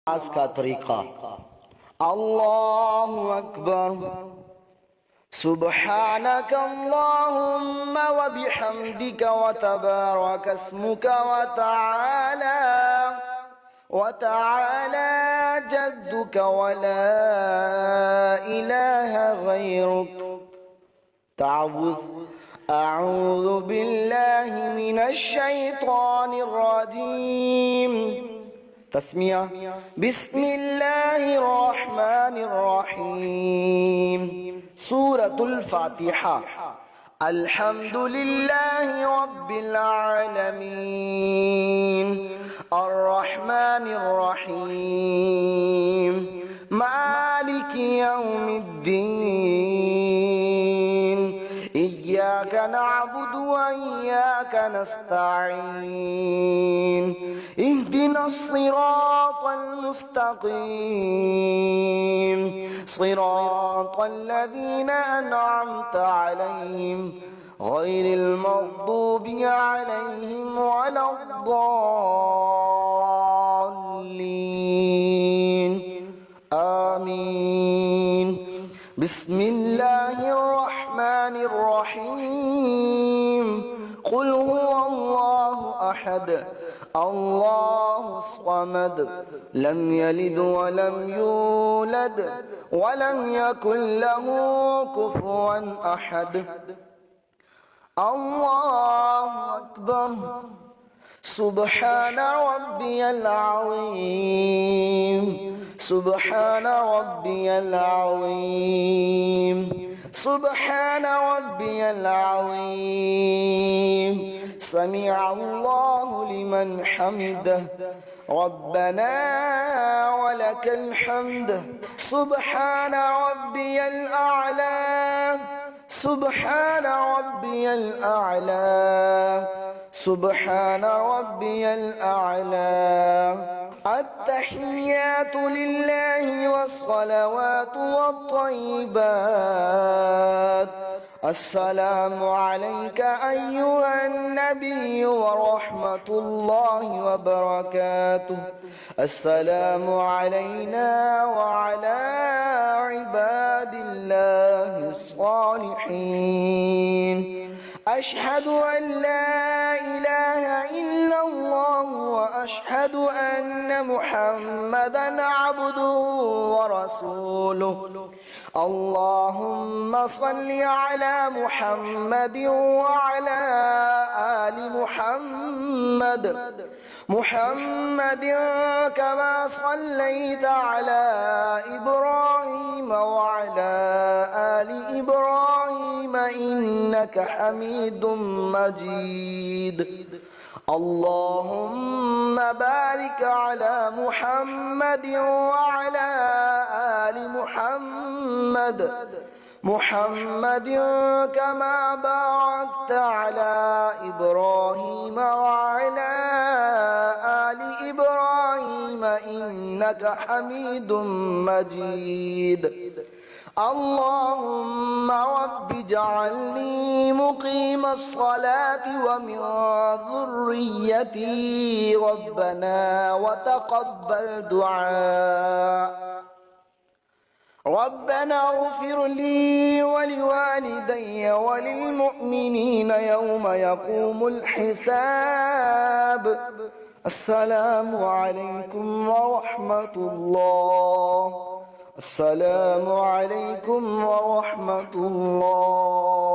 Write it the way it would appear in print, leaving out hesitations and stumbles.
नमाज का तरीका। अल्लाहु अकबर। सुब्हानक अल्लाहुम्म व बिहम्दिक व तबारक अस्मुक व तआला जद्दुक व ला इलाहा गैरुक। أعوذ بالله من الشيطان الرجيم। تسمية بسم الله الرحمن الرحيم. سورة الفاتحة. الحمد لله رب العالمين الرحمن الرحيم مالك يوم الدين إياك نعبد وإياك نستعين اهدنا الصراط المستقيم صراط الذين أنعمت عليهم غير المغضوب عليهم ولا الضالين آمين. بسم الله الرحمن الرحيم. قل هو الله أحد الله الصمد لم يلد ولم يولد ولم يكن له كفوا أحد. الله أكبر. سبحان ربي العظيم سبحان ربي العظيم سبحان ربي العظيم. سمع الله لمن حمده ربنا ولك الحمد. سبحان ربي الأعلى سبحان ربي الأعلى سبحان ربي الأعلى. التحيات لله والصلوات والطيبات. السلام عليك أيها النبي ورحمة الله وبركاته. السلام علينا وعلى عباد الله الصالحين. أشهد أن لا إله إلا الله وأشهد أن محمدا عبده ورسوله. اللهم صل على محمد وعلى آل محمد كما صليت على إبراهيم وعلى آل إبراهيم إنك حميد مجيد. اللهم بارك على محمد وعلى آل محمد كما باركت على إبراهيم وعلى آل إبراهيم إنك حميد مجيد. اللهم رب اجعلني مقيم الصلاة ومن ذريتي ربنا وتقبل دعاء. ربنا اغفر لي ولوالدي وللمؤمنين يوم يقوم الحساب. السلام عليكم ورحمة الله. السلام عليكم ورحمة الله.